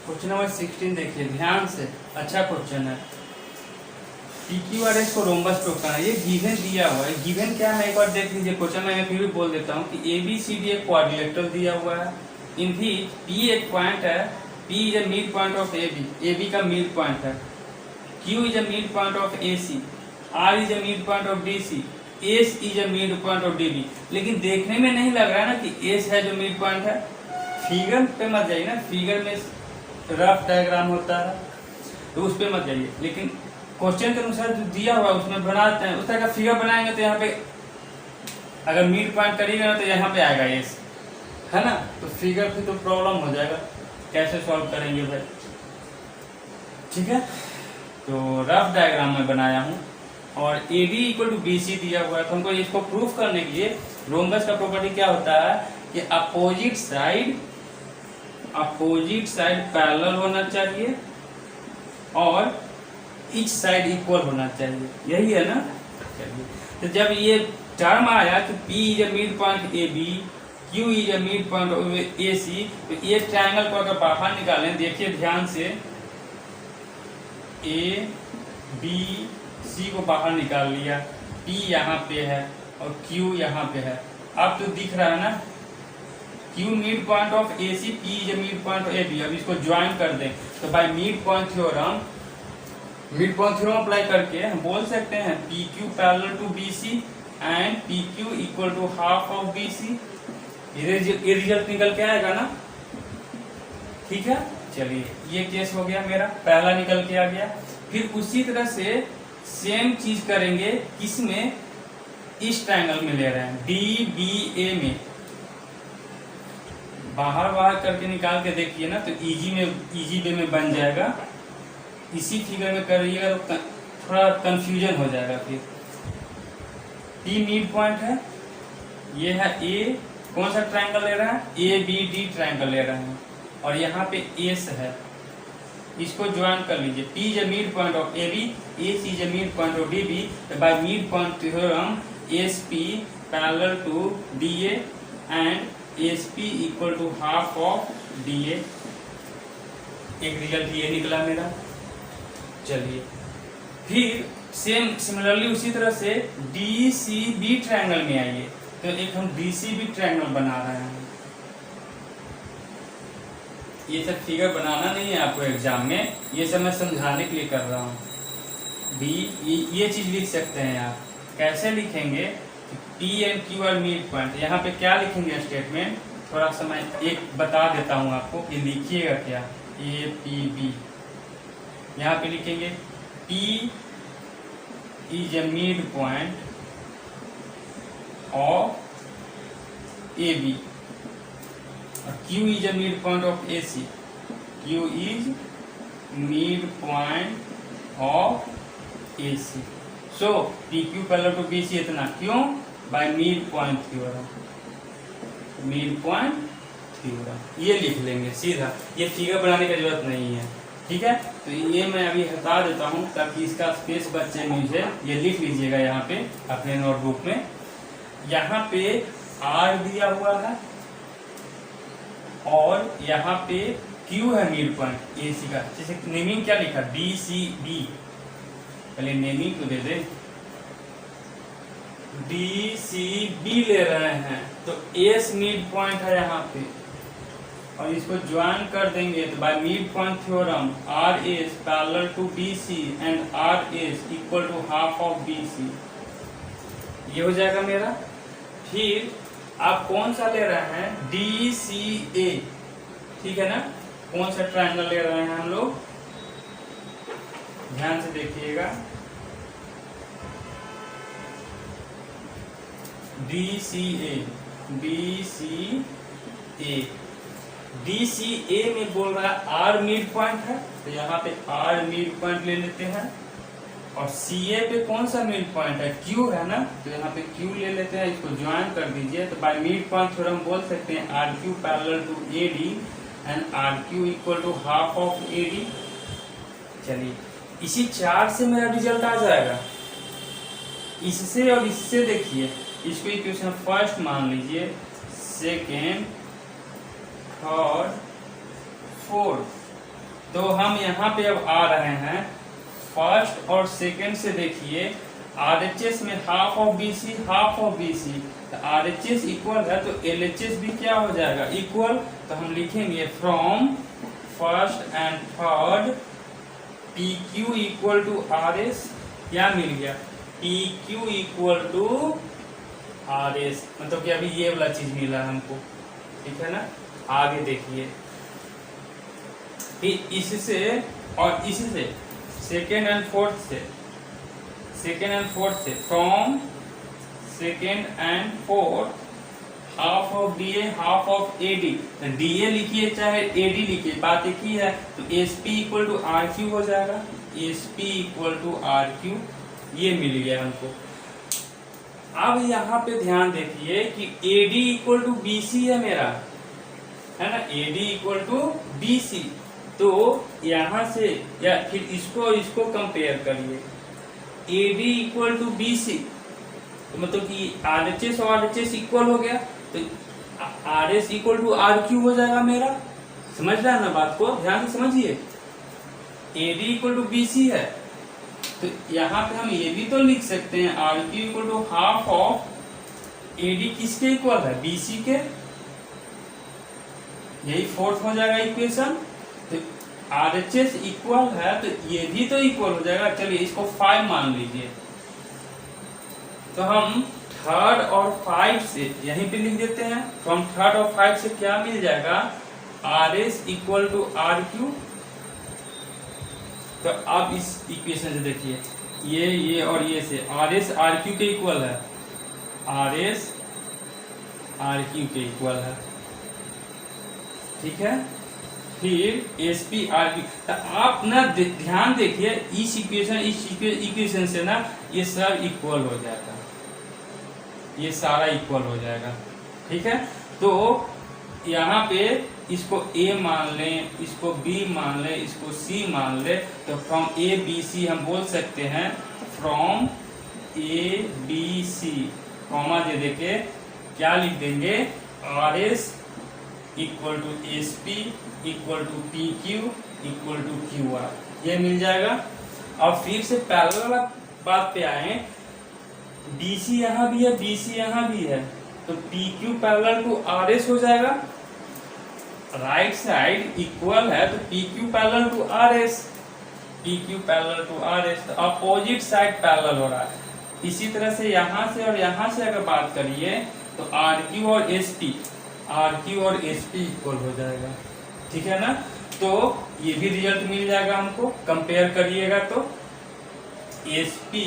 Question number 16 देखिए ध्यान से, अच्छा क्वेश्चन है। PQRS को रोम्बस प्रूफ करना, ये गिवन दिया हुआ है। गिवन क्या है एक बार देख लीजिए क्वेश्चन में, मैं फिर भी बोल देता हूँ कि ABCD एक क्वाड्रिलेटरल दिया हुआ है। इन व्हिच P एक पॉइंट है, P is a mid point of AB का मिड पॉइंट है, Q is a mid point of AC, R is a mid point of DC, S is a mid point of DB। लेकिन देखने में नहीं लग रहा है ना कि S है जो मिड पॉइंट है। फिगर पे मत जाइए ना, फिगर में रफ डायग्राम होता है तो उस पे मत जाइए, लेकिन क्वेश्चन के अनुसार जो दिया हुआ है उसमें बनाते हैं। उस तरह का फिगर बनाएंगे तो यहाँ पे अगर मिड पॉइंट करिएगा ना तो यहाँ पे आएगा एस, है ना। तो फिगर पे तो प्रॉब्लम हो जाएगा, कैसे सॉल्व करेंगे भाई। ठीक है, तो रफ डायग्राम में बनाया हूँ और AD इक्वल टू BC दिया हुआ है। तो हमको इसको प्रूफ करने के लिए रोम्बस का प्रॉपर्टी क्या होता है कि अपोजिट साइड पैरेलल होना चाहिए और ईच साइड इक्वल होना चाहिए, यही है ना। चलिए, तो जब ये टर्म आया कि P is a mid point AB, Q is a mid point of AC, तो ये ट्रायंगल को अगर बाहर निकालें, देखिए ध्यान से, ABC को बाहर निकाल लिया, P यहाँ पे है और Q यहाँ पे है। अब तो दिख रहा है ना, Q mid point of AC, P is a mid point of AB। अब इसको ज्वाइन कर दें तो by mid point theorem apply करके हम बोल सकते हैं PQ parallel to BC and PQ equal to half of BC। ये रिजल्ट निकल के आएगा ना। ठीक है, चलिए ये केस हो गया मेरा, पहला निकल के आ गया। फिर उसी तरह से सेम चीज करेंगे, किसमें, इस ट्रायंगल में ले रहे हैं DBA में। बाहर करके निकाल के देखिए ना तो इजी वे में बन जाएगा। इसी फिगर में करिएगा तो थोड़ा कंफ्यूजन हो जाएगा। फिर P मिड पॉइंट है, ये है A, कौन सा ट्रायंगल ले रहा है, ABD ट्रायंगल ले रहे हैं, और यहाँ पे S है, इसको ज्वाइन कर लीजिए। P is a mid point of AB, S is a mid point of DB, by mid point theorem SP parallel to DA and SP equal to half of DA। एक result ये निकला मेरा। चलिए, फिर similarly उसी तरह से DCB triangle में आइए। तो एक हम DCB ट्रायंगल बना रहे हैं। ये सब फिगर बनाना नहीं है आपको एग्जाम में, ये सब मैं समझाने के लिए कर रहा हूँ। ये चीज लिख सकते हैं आप। कैसे लिखेंगे, P and Q are mid point. यहाँ पे क्या लिखेंगे स्टेटमेंट, थोड़ा सा मैं एक बता देता हूँ आपको कि लिखिएगा क्या। APB यहाँ पे लिखेंगे P is a mid point of AB और Q is a mid point of AC। Q is mid point of AC। So PQ parallel to BC इतना क्यों, बाय मिड पॉइंट थ्योरम। ये लिख लेंगे सीधा, ये फिगर बनाने की जरूरत नहीं है। ठीक है, तो ये मैं अभी हटा देता हूँ ताकि इसका स्पेस बचे मुझे। ये लिख लीजिएगा यहाँ पे अपने नोटबुक में। यहाँ पे R दिया हुआ है और यहाँ पे Q है मिड पॉइंट AC का। जैसे नेमिंग क्या लिखा, DCB, पहले नेमिंग तो दे दे। DCB ले रहे हैं तो S मिड पॉइंट है यहाँ पे, और इसको ज्वाइन कर देंगे तो by mid point theorem RS parallel to BC and RS equal to half of BC। ये हो जाएगा मेरा। फिर आप कौन सा ले रहे हैं, DCA। ठीक है ना, कौन सा ट्रायंगल ले रहे हैं हम लोग, ध्यान से देखिएगा। DCA में बोल रहा है R मिड पॉइंट है, तो यहाँ पे R मिड पॉइंट ले लेते हैं। और CA पे कौन सा मिड पॉइंट है, Q है ना, तो यहाँ पे Q ले लेते हैं, इसको ज्वाइन कर दीजिए। तो बाय मिड पॉइंट थ्योरम बोल सकते हैं RQ parallel to AD and RQ equal to half of AD। चलिए, इसी चार्ट से मेरा रिजल्ट आ जाएगा। इससे और इससे देखिए, इसको इक्वेशन फर्स्ट मान लीजिए, सेकेंड, थर्ड, फोर्थ, तो हम यहाँ पे अब आ रहे हैं फर्स्ट और सेकंड से। देखिए RHS में half of BC half of BC, तो RHS इक्वल है तो LHS भी क्या हो जाएगा, इक्वल। तो हम लिखेंगे from first and third PQ equal to RS। क्या मिल गया, PQ इक्वल टू RS, मतलब कि अभी ये वाला चीज मिला हमको, ठीक है ना। आगे देखिए इससे और इससे सेकेंड एंड फोर्थ से from second and fourth half of DA half of AD। तो DA लिखिए चाहे AD लिखिए, बात एक ही है। तो SP इक्वल टू RQ हो जाएगा, SP इक्वल टू RQ, ये मिल गया हमको। अब यहाँ पे ध्यान देखिए कि AD इक्वल टू BC है मेरा, है ना, AD इक्वल टू BC। तो यहाँ से या फिर इसको कंपेयर करिए, AD इक्वल टू BC, तो मतलब कि RHS और RHS इक्वल हो गया, तो RS इक्वल टू RQ हो जाएगा मेरा। समझ रहा है ना बात को, ध्यान से समझिए। AD इक्वल टू BC है, तो यहाँ पे हम ये भी तो लिख सकते हैं RQ equal to half of AD किसके इक्वल है, BC के। यही फोर्थ हो जाएगा इक्वेशन। तो RHS इक्वल है तो ये भी तो इक्वल हो जाएगा। चलिए इसको 5 मान लीजिए, तो हम थर्ड और 5 से यहीं पे लिख देते हैं। फ्रॉम थर्ड और 5 से क्या मिल जाएगा, RS इक्वल टू RQ। तो अब इस इक्वेशन से देखिए ये और ये से RS RQ के इक्वल है, RS RQ के इक्वल है, ठीक है। फिर SP RQ, तो आप ना ध्यान देखिए इस इक्वेशन से ना ये सब इक्वल हो जाएगा, ये सारा इक्वल हो जाएगा, ठीक है। तो यहाँ पे इसको A मान लें, इसको B मान लें, इसको C मान लें, तो फ्रॉम ABC हम बोल सकते हैं फ्रॉम ABC कॉमा दे देके क्या लिख देंगे, RS equal to SP equal to PQ equal to QR, ये मिल जाएगा। और फिर से पैरेलल वाला बात पे आए, BC यहाँ भी है BC यहाँ भी है, तो PQ पैरेलल टू RS हो जाएगा। राइट साइड इक्वल है तो PQ parallel to RS, PQ parallel to RS, तो अपोजिट साइड पैरेलल हो रहा है। इसी तरह से यहाँ से और यहाँ से अगर बात करिए तो RQ और SP इक्वल हो जाएगा, ठीक है ना। तो ये भी रिजल्ट मिल जाएगा हमको, कंपेयर करिएगा तो SP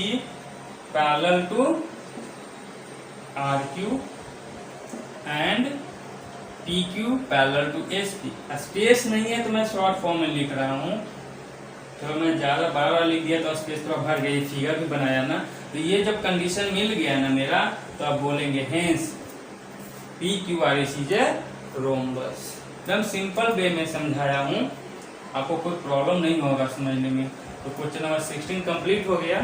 parallel to RQ and PQ parallel to SP। Space नहीं है तो मैं शॉर्ट फॉर्म में लिख रहा हूँ, तो मैं ज्यादा बार लिख दिया तो स्पेस थोड़ा भर गई, फिगर भी बनाया ना। तो ये जब कंडीशन मिल गया ना मेरा, तो आप बोलेंगे hence PQRS is a rhombus. एकदम सिंपल वे में समझाया हूँ, आपको कोई प्रॉब्लम नहीं होगा समझने में। तो क्वेश्चन नंबर 16 कंप्लीट हो गया।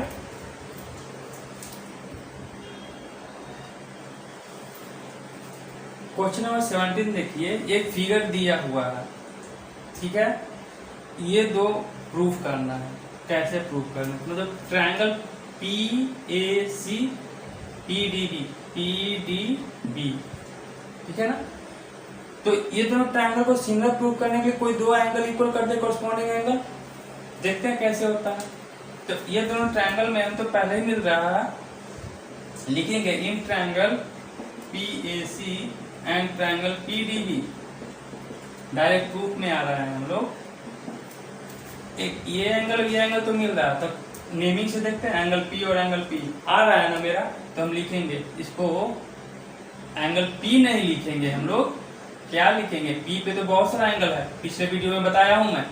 क्वेश्चन नंबर 17 देखिए, एक फिगर दिया हुआ है, ठीक है। ये दो प्रूफ करना है। कैसे प्रूफ करना है, मतलब ट्रायंगल PAC PDB, ठीक है ना। तो ये दोनों ट्रायंगल को सिमिलर प्रूफ करने के लिए कोई दो एंगल इक्वल कर दे, कॉरस्पॉन्डिंग एंगल। देखते हैं कैसे होता है। तो ये दोनों ट्रायंगल में हम तो पहले ही मिल रहा है, लिखेंगे इन triangle PAC and triangle PDB। Direct proof में आ रहा है हम लोग। एक ये एंगल तो मिल रहा है, तो नेमिंग से देखते हैं एंगल P और एंगल P आ रहा है ना मेरा, तो हम लिखेंगे इसको एंगल P नहीं लिखेंगे हम लोग, क्या लिखेंगे, P पे तो बहुत सारा एंगल है, पिछले वीडियो में बताया हूं मैं।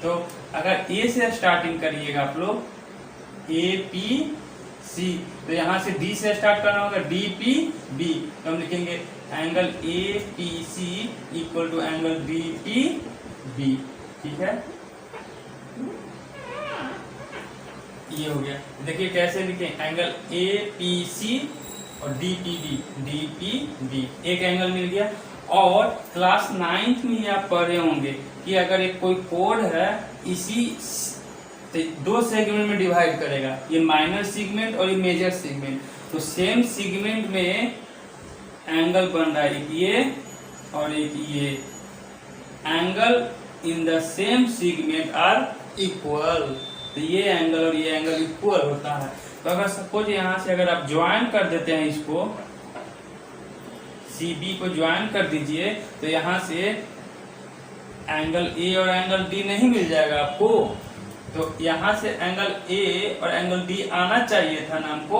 तो अगर A से स्टार्टिंग करिएगा आप लोग APC, तो यहाँ से D से स्टार्ट करना होगा DPB, तो हम लिखेंगे angle APC equal to angle DPB, ठीक है। ये हो गया। देखिए कैसे लिखें, एंगल APC और DPB, एक एंगल मिल गया। और क्लास 9th में ही आप पढ़े होंगे कि अगर एक कोई कोड है इसी दो सेगमेंट में डिवाइड करेगा, ये माइनर सेगमेंट और ये मेजर सेगमेंट, तो सेम सेगमेंट में एंगल बन रहा है, एक ये और एक ये, angle in the same segment are equal, तो ये एंगल और ये एंगल इक्वल होता है। तो अगर सपोज यहाँ से अगर आप ज्वाइन कर देते हैं इसको, CB को ज्वाइन कर दीजिए, तो यहाँ से एंगल A और एंगल D नहीं मिल जाएगा आपको, तो यहाँ से एंगल A और एंगल D आना चाहिए था ना हमको,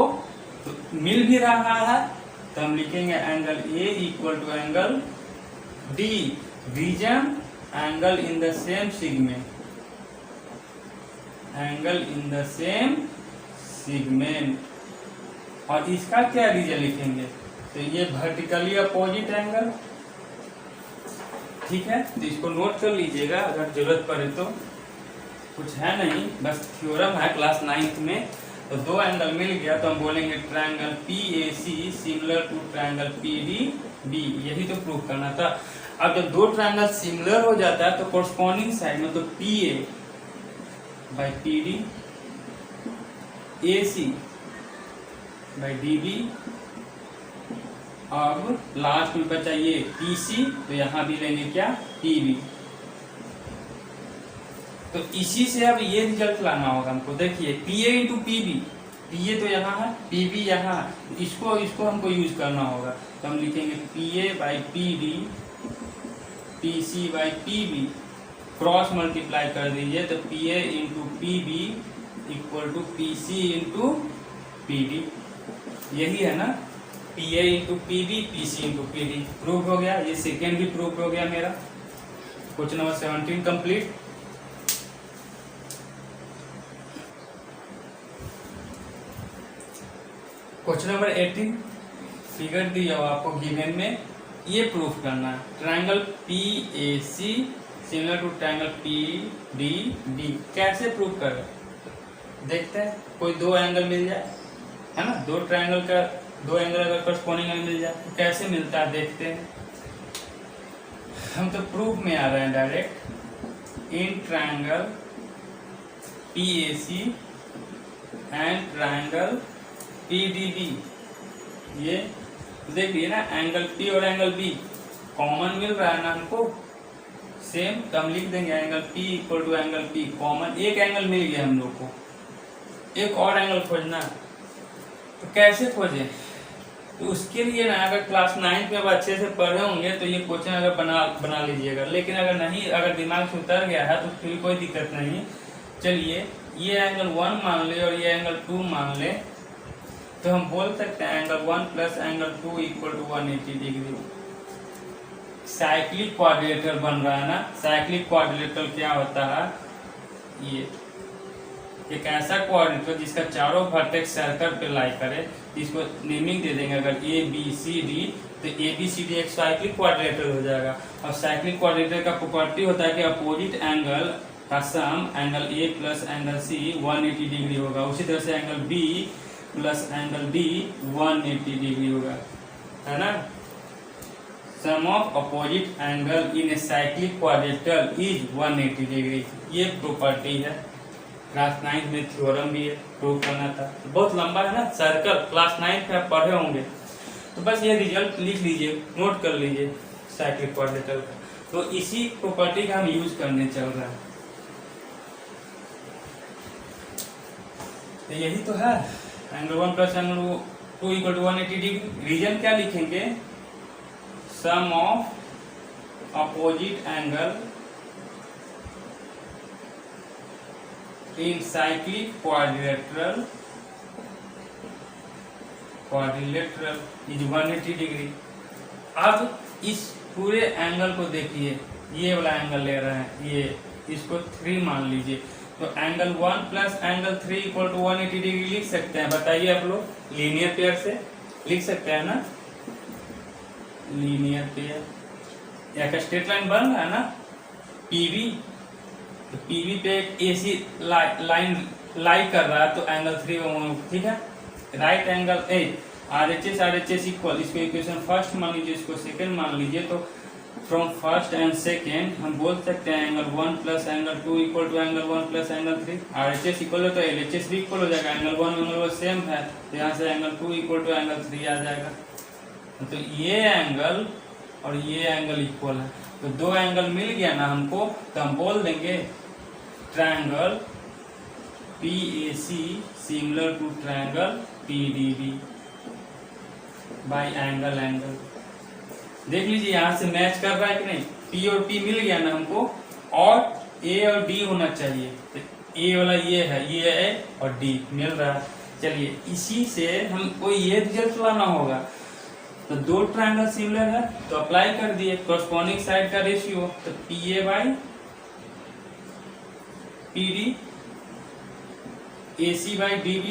तो मिल भी रहा है, तो हम लिखेंगे angle A equal to angle D, reason angle in the same segment, angle in the same segment. और इसका क्या रीजन लिखेंगे, तो ये वर्टिकली अपोजिट एंगल, ठीक है। तो इसको नोट कर लीजिएगा अगर जरूरत पड़े तो, कुछ है नहीं, बस थ्योरम है क्लास 9th में। तो दो एंगल मिल गया तो हम बोलेंगे triangle PAC similar to triangle PDB, यही तो प्रूव करना था। अब जब दो ट्रायंगल सिमिलर हो जाता है तो कोरस्पॉन्डिंग साइड में तो PA by PD, AC by DB, अब लास्ट में बचा ये PC, तो यहाँ भी लेंगे क्या PB। तो इसी से अब ये रिजल्ट लाना होगा हमको, देखिए PA इंटू PB, PA तो यहाँ है, PB यहाँ है, इसको हमको यूज करना होगा। तो हम लिखेंगे PA by PD, PC by PB, cross multiply कर दीजिए, तो PA into PB equal to PC into PD, यही है ना, PA into PB, PC into PD। Prove हो गया, ये सेकेंड भी प्रूव हो गया मेरा। क्वेश्चन नंबर 17 कंप्लीट। क्वेश्चन नंबर 18, फिगर दिया हुआ आपको गिवन में, ये प्रूफ करना है triangle PAC similar to triangle PDB। कैसे प्रूव कर देखते हैं, कोई दो एंगल मिल जाए, है ना, दो ट्रायंगल का दो एंगल अगर करस्पॉन्डिंग एंगल मिल जाए तो कैसे मिलता है देखते हैं। हम तो प्रूफ में आ रहे हैं direct, in triangle PAC and triangle PDB, ये देखिए ना, एंगल P और एंगल B कॉमन मिल रहा है ना हमको, सेम, तो हम लिख देंगे angle P equal to angle P common, एक एंगल मिल गया हम लोग को, एक और एंगल खोजना है, तो कैसे खोजें, तो उसके लिए ना अगर क्लास 9th में अब अच्छे से पढ़े होंगे तो ये क्वेश्चन अगर बना लीजिएगा, लेकिन अगर नहीं, अगर दिमाग से उतर गया है तो फिर कोई दिक्कत नहीं। चलिए ये एंगल 1 मान ले और ये एंगल 2 मान ले, तो हम बोल सकते हैं angle 1 plus angle 2 equal to 180 degree. Cyclic quadrilateral बन रहा है ना, साइक्लिक क्वाड्रिलेटरल क्या होता है, ये एक ऐसा क्वाड्रिलेटरल जिसका चारों वर्टेक्स सर्कल पे लाई करे, इसको नेमिंग दे देंगे अगर ABCD, तो ABCD एक साइक्लिक क्वाड्रिलेटरल हो जाएगा। और साइक्लिक क्वाड्रिलेटरल का प्रॉपर्टी होता है कि अपोजिट एंगल का sum angle A plus angle C 180 degree होगा, उसी तरह से angle B plus angle D 180 degree होगा, है ना। Sum of opposite angle in a cyclic quadrilateral is 180 degree, ये प्रॉपर्टी है। क्लास 9th में थ्योरम भी है, प्रूव करना था, बहुत लंबा है ना, सर्कल क्लास 9th में आप पढ़े होंगे, तो बस ये रिजल्ट लिख लीजिए, नोट कर लीजिए साइक्लिक क्वाड्रिलेटरल का। तो इसी प्रॉपर्टी का हम यूज करने चल रहे हैं, तो यही तो है, angle 1 plus angle 2 equal to 180 degree. Reason क्या लिखेंगे, sum of opposite angle in cyclic quadrilateral is 180 degree. अब इस पूरे एंगल को देखिए, ये वाला एंगल ले रहे हैं, ये इसको 3 मान लीजिए, तो angle 1 plus angle 3 equal to 180 degree लिख सकते हैं, बताइए आप लोग, लीनियर पेयर से लिख सकते हैं ना, लीनियर पेयर या स्ट्रेट लाइन बन रहा है ना, PB, तो PB पे एक AC लाइन लाई कर रहा है, तो एंगल 3, ठीक है, राइट एंगल RHS इक्वल, इसको इक्वेशन फर्स्ट मान लीजिए, इसको सेकंड मान लीजिए, तो फ्रॉम फर्स्ट एंड सेकेंड हम बोल सकते हैं angle 1 plus angle 2 equal to angle 1 plus angle 3। RHS equal हो तो LHS भी इक्वल हो जाएगा, एंगल 1 एंगल 1 सेम है तो यहाँ से एंगल 2 इक्वल टू एंगल 3 आ जाएगा। तो ये एंगल और ये एंगल इक्वल है, तो दो एंगल मिल गया ना हमको, तो हम बोल देंगे triangle PAC similar to triangle PDB by angle angle. देख लीजिए यहाँ से मैच कर रहा है कि नहीं, P और P मिल गया ना हमको, और A और D होना चाहिए, तो A वाला ये है, ये A और D मिल रहा है। चलिए इसी से हमको ये रिजल्ट लाना होगा, तो दो ट्रायंगल सिमिलर है तो अप्लाई कर दिए कॉरस्पॉन्डिंग साइड का रेशियो, तो PA by PD, AC by DB,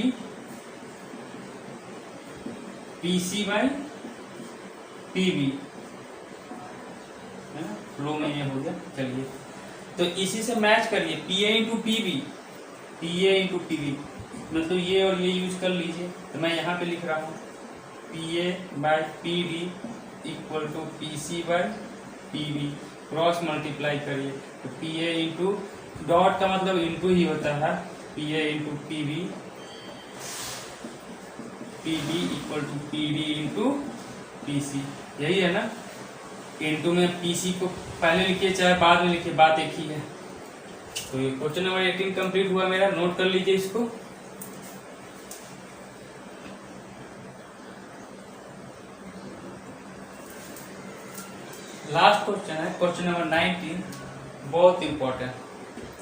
PC by PB, flow में ये हो गया। चलिए तो इसी से मैच करिए PA into PB, PA into PB, मतलब ये और ये यूज कर लीजिए, तो मैं यहाँ पे लिख रहा हूँ PA by PD equal to PC by PB, cross multiply करिए तो PA इंटू डॉट का मतलब इंटू ही होता है, PA into PB, PB equal to PD into PC, यही है ना। इंटू में PC को पहले लिखिए चाहे बाद में लिखिए, बात एक ही है। तो ये क्वेश्चन नंबर 18 कंप्लीट हुआ मेरा, नोट कर लीजिए इसको। लास्ट क्वेश्चन है क्वेश्चन नंबर 19, बहुत इंपॉर्टेंट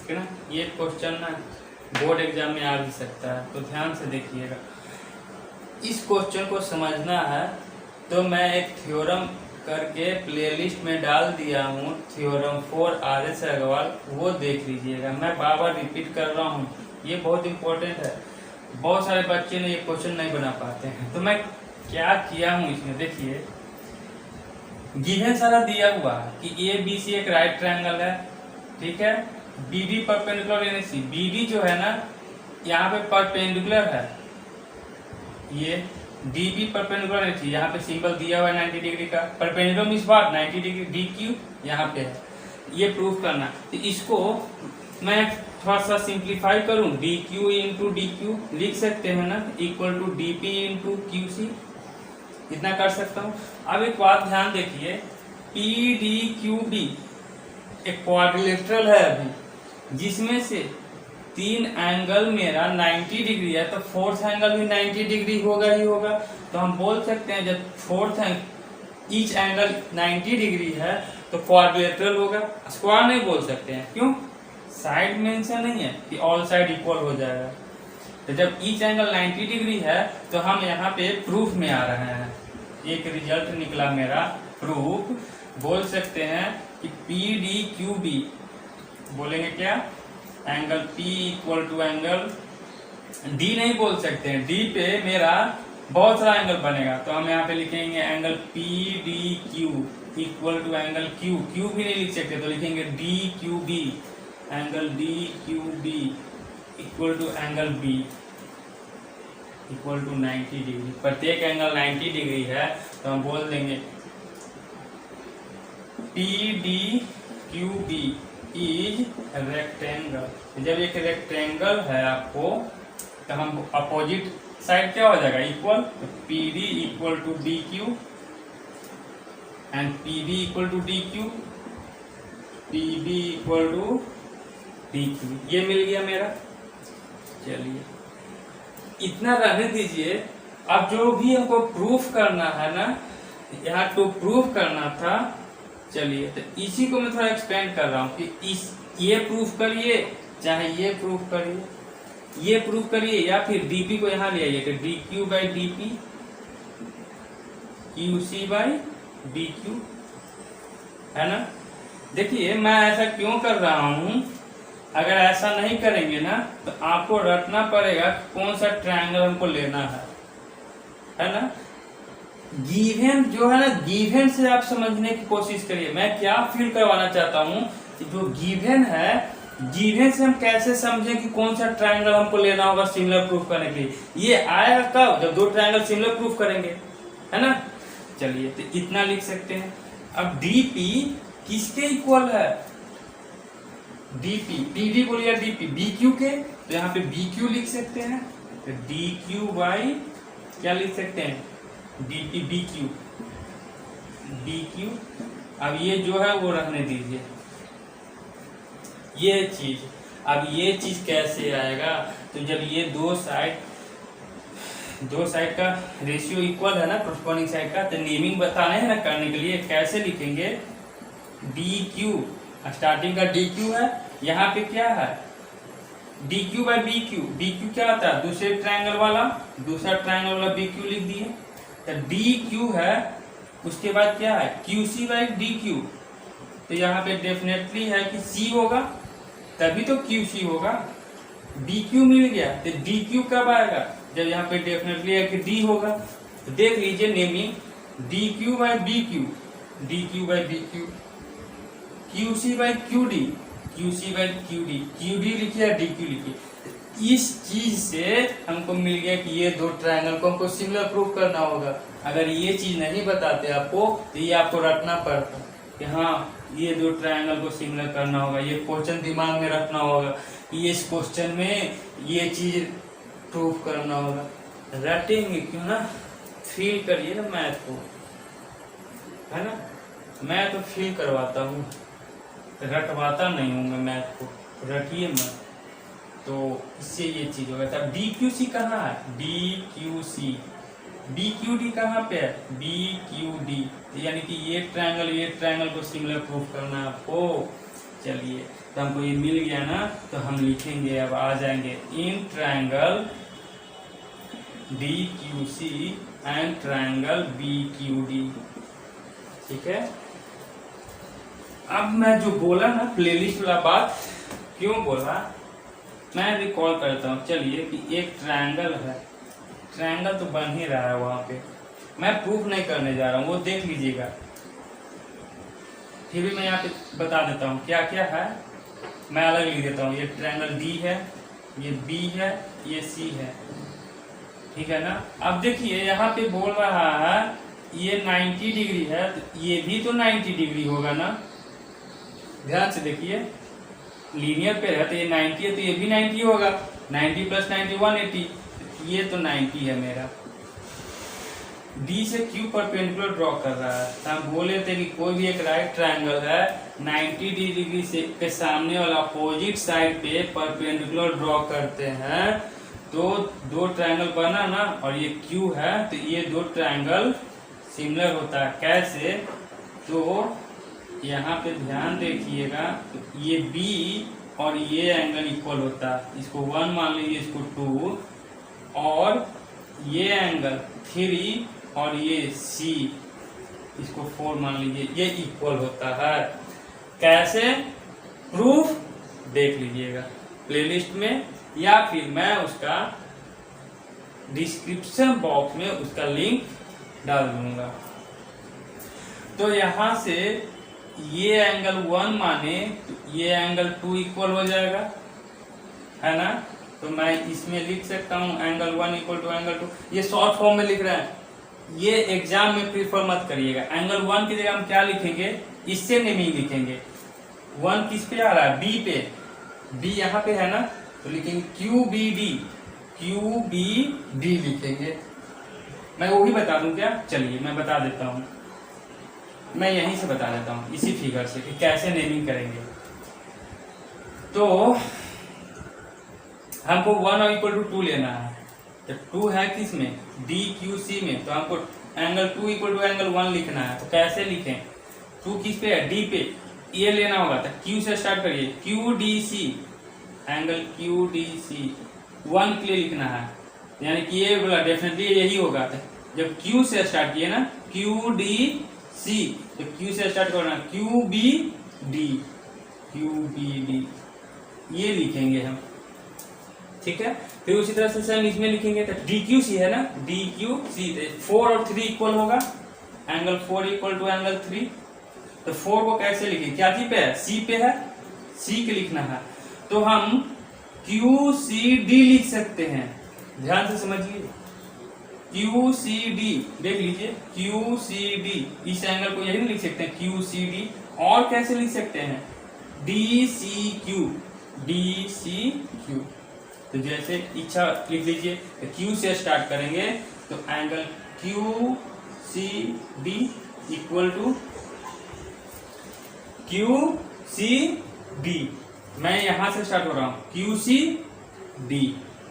है ना। ये क्वेश्चन ना बोर्ड एग्जाम में आ भी सकता है, तो ध्यान से देखिएगा। इस क्वेश्चन को समझना है तो मैं एक थ्योरम करके प्लेलिस्ट में डाल दिया हूँ, थ्योरम 4 RS अग्रवाल, वो देख लीजिएगा। मैं बार बार रिपीट कर रहा हूँ, ये बहुत इंपॉर्टेंट है। बहुत सारे बच्चे ने ये क्वेश्चन नहीं बना पाते हैं, तो मैं क्या किया हूँ इसमें देखिए। गिवन सारा दिया हुआ है कि ABC एक राइट ट्रायंगल है, ठीक है, BD परपेंडिकुलर NC, BD जो है ना यहाँ पे परपेंडिकुलर है, ये DB परपेंडिकुलर NC, यहाँ पे सिंबल दिया हुआ है 90 डिग्री का, perpendicular means what 90 degree, DQ यहाँ पे है, ये प्रूफ करना। तो इसको मैं थोड़ा सा सिंप्लीफाई करूं, DQ इंटू DQ लिख सकते हैं ना, equal to DP into QC, इतना कर सकता हूँ। अब एक बात ध्यान देखिए, PDQB एक क्वाड्रिलेटरल है अभी, जिसमें से तीन एंगल मेरा 90 डिग्री है, तो फोर्थ एंगल भी 90 डिग्री होगा ही होगा। तो हम बोल सकते हैं जब फोर्थ ईच एंगल 90 डिग्री है तो क्वाड्रिलेटरल होगा। स्क्वायर नहीं बोल सकते हैं, क्यों? साइड मेंशन नहीं है कि ऑल साइड इक्वल हो जाएगा। तो जब ईच एंगल 90 डिग्री है तो हम यहाँ पे प्रूफ में आ रहे हैं, एक रिजल्ट निकला मेरा प्रूफ। बोल सकते हैं कि PDQB बोलेंगे क्या, angle P equal to angle D नहीं बोल सकते हैं, D पे मेरा बहुत सारा एंगल बनेगा, तो हम यहाँ पे लिखेंगे angle PDQ equal to angle Q, Q भी नहीं लिख सकते तो लिखेंगे DQB, angle DQB equal to angle B equal to 90 degree. प्रत्येक एंगल 90 डिग्री है तो हम बोल देंगे PDQB इज रेक्टेंगल। जब एक रेक्टेंगल है आपको तो हम अपोजिट साइड क्या हो जाएगा, इक्वल, तो PD equal to DQ and PB equal to DQ, PB equal to DQ, ये मिल गया मेरा। चलिए इतना रहने दीजिए। अब जो भी हमको प्रूफ करना है ना, यहाँ तो प्रूफ करना था, चलिए तो इसी को मैं थोड़ा एक्सपेंड कर रहा हूँ कि ये प्रूफ करिए चाहे ये प्रूफ करिए, ये प्रूफ करिए, या फिर DP को यहाँ ले आइए तो DQ by DP, QC by DQ, है ना। देखिए मैं ऐसा क्यों कर रहा हूँ, अगर ऐसा नहीं करेंगे ना तो आपको रटना पड़ेगा कौन सा ट्रायंगल हमको लेना है ना। गिवन जो है ना, गिवन से आप समझने की कोशिश करिए। मैं क्या फील करवाना चाहता हूँ कि जो गिवन है, गिवन से हम कैसे समझें कि कौन सा ट्रायंगल हमको लेना होगा सिमिलर प्रूफ करने के लिए। ये आएगा कब, जब दो ट्रायंगल सिमिलर प्रूफ करेंगे, है ना। चलिए तो इतना लिख सकते हैं अब डीपी किसके इक्वल है? डीपी, पीडी बोलिए या डीपी, बीक्यू के, तो यहाँ पे बीक्यू लिख सकते हैं, तो डीक्यू बाई क्या लिख सकते हैं? DP BQ, BQ. अब ये जो है वो रहने दीजिए, ये चीज। अब ये चीज कैसे आएगा? तो जब ये दो साइड का रेशियो इक्वल है ना कोरस्पॉन्डिंग साइड का, तो नेमिंग बताने हैं ना करने के लिए कैसे लिखेंगे? डी क्यू, स्टार्टिंग का डी क्यू है, यहाँ पे क्या है? D Q by B Q. B Q क्या आता है? दूसरा ट्रायंगल वाला बी क्यू लिख दिए, तो डी क्यू है। उसके बाद क्या है? Q C by D Q. तो यहाँ पे डेफिनेटली है कि सी होगा, तभी तो क्यू सी होगा। डी क्यू मिल गया, तो डी क्यू कब आएगा? जब यहाँ पे डेफिनेटली है कि डी होगा। तो देख लीजिए naming, D Q by B Q, D Q by B Q, Q C by Q D, Q C by Q D, Q D लिखिए या डी क्यू लिखिए। इस चीज से हमको मिल गया कि ये दो ट्रायंगल को हमको सिमिलर प्रूफ करना होगा। अगर ये चीज नहीं बताते आपको, तो ये आपको रटना पड़ता कि हाँ ये दो ट्रायंगल को सिमिलर करना होगा। ये क्वेश्चन दिमाग में रखना होगा कि इस क्वेश्चन में ये चीज प्रूफ करना होगा। रटेंगे क्यों ना, फील करिए ना मैथ को, है ना। मैं तो फील करवाता हूँ, रटवाता नहीं हूँ मैं मैथ को, रटिए मत। तो इससे ये चीज होगा। तब डी क्यू सी कहाँ है? D Q C. B Q D कहाँ पे है? B Q D. यानी कि ये ट्रायंगल को सिमिलर प्रूफ करना है आपको। चलिए, तो हमको ये मिल गया ना, तो हम लिखेंगे, अब आ जाएंगे in triangle D Q C and triangle B Q D. ठीक है। अब मैं जो बोला ना प्लेलिस्ट वाला बात, क्यों बोला मैं रिकॉल करता हूँ। चलिए कि एक ट्रायंगल है, ट्रायंगल तो बन ही रहा है वहां पे, मैं प्रूफ नहीं करने जा रहा हूँ, वो देख लीजिएगा। फिर भी मैं यहाँ पे बता देता हूँ क्या क्या है, मैं अलग लिख देता हूँ। ये ट्रायंगल डी है, ये बी है, ये सी है, ठीक है ना। अब देखिए यहाँ पे बोल रहा है ये 90 डिग्री है, तो ये भी तो 90 डिग्री होगा ना। ध्यान से देखिए, लीनियर पे है तो ये 90 है, तो ये भी 90 होगा। 90 प्लस 90 180, ये तो 90 है मेरा। डी से क्यू परपेंडिकुलर ड्रॉ कर रहा है, तो हम बोले थे कि कोई भी एक राइट ट्रायंगल है 90 डिग्री से के सामने वाला अपोजिट साइड पे परपेंडिकुलर ड्रॉ करते हैं, तो दो ट्रायंगल बना ना, और ये क्यू है, तो ये दो ट्रायंगल सिमिलर होता है। कैसे? तो यहाँ पे ध्यान देखिएगा, तो ये बी और ये एंगल इक्वल होता है। इसको 1 मान लीजिए, इसको 2, और ये एंगल 3 और ये सी, इसको 4 मान लीजिए, ये इक्वल होता है। कैसे प्रूफ? देख लीजिएगा प्लेलिस्ट में, या फिर मैं उसका डिस्क्रिप्शन बॉक्स में उसका लिंक डाल दूंगा। तो यहां से ये एंगल 1 माने तो ये एंगल 2 इक्वल हो जाएगा, है ना। तो मैं इसमें लिख सकता हूँ एंगल 1 इक्वल टू एंगल 2। ये शॉर्ट फॉर्म में लिख रहे हैं, ये एग्जाम में प्रीफर मत करिएगा। एंगल 1 की जगह हम क्या लिखेंगे? इससे नेमिंग लिखेंगे। 1 किस पे आ रहा है? बी पे, बी यहाँ पे है ना, तो लिखेंगे Q B D, Q B D लिखेंगे। मैं वो भी बता दूं क्या? चलिए मैं बता देता हूँ, मैं यहीं से बता देता हूँ इसी फिगर से कि कैसे नेमिंग करेंगे। तो हमको 1 और इक्वल टू 2 लेना है, तो 2 है किस में? डी क्यू सी में, तो हमको एंगल 2 इक्वल टू एंगल 1 लिखना है। तो कैसे लिखें? 2 किस पे है? डी पे, ये लेना होगा, तो क्यू से स्टार्ट करिए, Q D C, angle Q D C 1 के लिए लिखना है, यानी कि ये बोला डेफिनेटली यही होगा। जब क्यू से स्टार्ट किए ना, क्यू डी सी, तो क्यू से स्टार्ट करना, Q B D, Q B D, ये लिखेंगे हम, ठीक है। फिर उसी तरह से सेम इसमें लिखेंगे, तो डी क्यू सी है ना, डी क्यू सी, 4 और 3 इक्वल होगा, एंगल 4 इक्वल टू एंगल 3। तो 4 को कैसे लिखें? क्या जी पे है? सी पे है, सी के लिखना है, तो हम क्यू सी डी लिख सकते हैं। ध्यान से समझिए, क्यू सी डी, देख लीजिए क्यू सी डी, इस एंगल को यही लिख सकते हैं क्यू सी डी, और कैसे लिख सकते हैं D C Q, D C Q. तो जैसे इच्छा लिख लीजिए, क्यू से स्टार्ट करेंगे तो angle Q C D equal to Q C D, मैं यहां से स्टार्ट हो रहा हूं क्यू सी डी,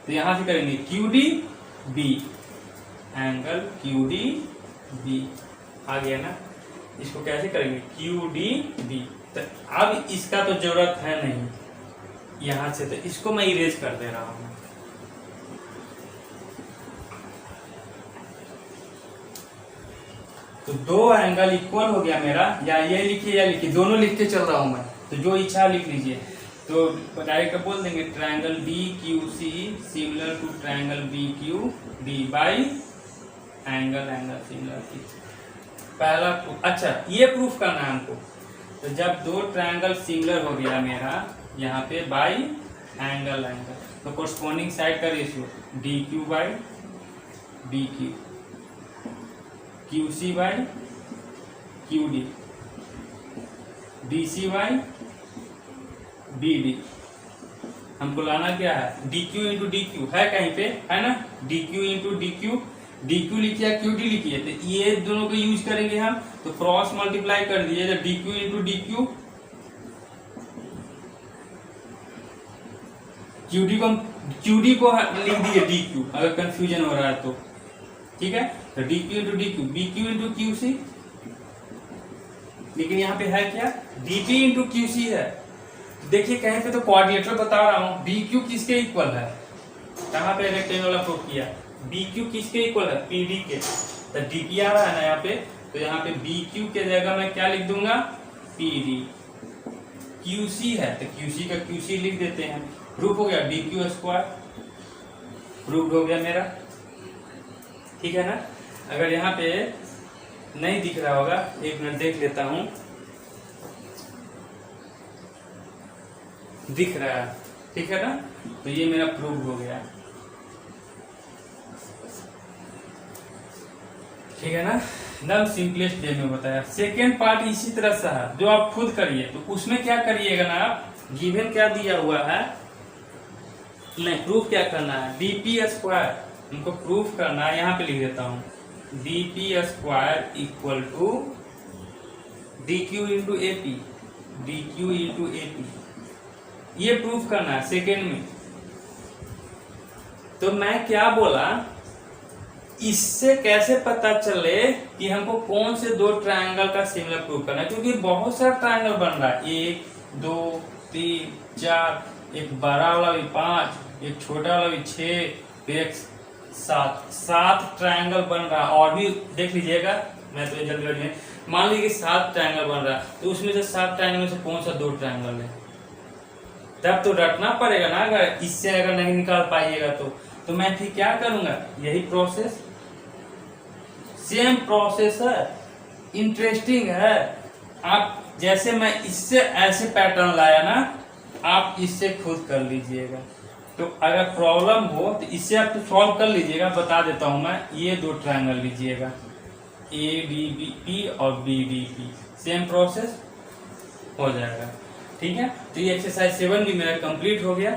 तो यहां से करेंगे Q D B, angle Q D B आ गया ना। इसको कैसे करेंगे क्यू डी बी, तो अब इसका तो जरूरत है नहीं यहां से, तो इसको मैं इरेज कर दे रहा हूं। तो दो एंगल इक्वल हो गया मेरा, या ये लिखिए या लिखिए, दोनों लिख के चल रहा हूं मैं, तो जो इच्छा लिख लीजिए। तो डायरेक्ट बोल देंगे triangle D Q C similar to triangle B Q D by angle similarity. पहला अच्छा ये प्रूफ करना है हमको, तो जब दो ट्रायंगल सिमिलर हो गया मेरा यहाँ पे बाई एंगल, तो कोरस्पॉन्डिंग साइड का ratio D Q by B Q, Q C by Q D, D C by B D. हमको लाना क्या है D Q into D Q, है कहीं पे है ना, D Q into D Q, D Q लिखिए क्यू डी लिखिए, तो ये दोनों को यूज करेंगे हम, तो क्रॉस मल्टीप्लाई कर दिए D Q into D Q, Q D को लिख दिए डी क्यू, अगर कंफ्यूजन हो रहा है तो ठीक है। तो D Q into D Q, B Q into Q C, लेकिन यहाँ पे है क्या D P into Q C है। देखिए कहीं पे तो कोऑर्डिनेटर बता रहा हूँ, बी क्यू किसके इक्वल है, कहाँ पे रेक्टेंगल वाला प्रूफ किया, बी क्यू किसके इक्वल है पी डी के, तो डी पी आ रहा है ना यहाँ पे, तो यहाँ पे बी क्यू के जगह मैं क्या लिख दूंगा पी डी, क्यू सी है तो क्यू सी का क्यू सी लिख देते हैं, प्रूफ हो गया डी क्यू स्क्वायर, प्रूफ हो गया मेरा, ठीक है ना। अगर यहाँ पे नहीं दिख रहा होगा, एक मिनट देख लेता हूं, दिख रहा है ठीक है ना, तो ये मेरा प्रूफ हो गया, ठीक है ना। एकदम सिंपलेस्ट वे में बताया। सेकेंड पार्ट इसी तरह से है, जो आप खुद करिए, तो उसमें क्या करिएगा ना आप, गिवन क्या दिया हुआ है, नहीं प्रूफ क्या करना है डीपी स्क्वायर, उनको प्रूफ करना है, यहाँ पे लिख देता हूँ D P square equal to D Q into A P, D Q into A P, ये प्रूफ करना है सेकेंड में। तो मैं क्या बोला, इससे कैसे पता चले कि हमको कौन से दो ट्रायंगल का सिमिलर प्रूफ करना है, क्योंकि बहुत सारा ट्रायंगल बन रहा है, 1 2 3 4, एक बड़ा वाला भी 5, एक छोटा वाला भी 6, एक 7 ट्रायंगल बन रहा है। और भी देख लीजिएगा, मैं तो जल्दी जल्दी मान लीजिए 7 ट्रायंगल बन रहा है, तो उसमें से 7 ट्रायंगल में से कौन सा 2 ट्रायंगल है, तब तो रटना पड़ेगा ना, अगर इससे अगर नहीं निकाल पाइएगा तो मैं फिर क्या करूंगा, यही प्रोसेस, सेम प्रोसेस है, इंटरेस्टिंग है। आप जैसे मैं इससे ऐसे पैटर्न लाया ना, आप इससे खुद कर लीजिएगा। तो अगर प्रॉब्लम हो तो इससे आप तो सॉल्व कर लीजिएगा, बता देता हूं मैं, ये 2 ट्रायंगल लीजिएगा, ए डी बी पी और B D P, same process हो जाएगा, ठीक है। तो ये एक्सरसाइज 7 भी मेरा कंप्लीट हो गया।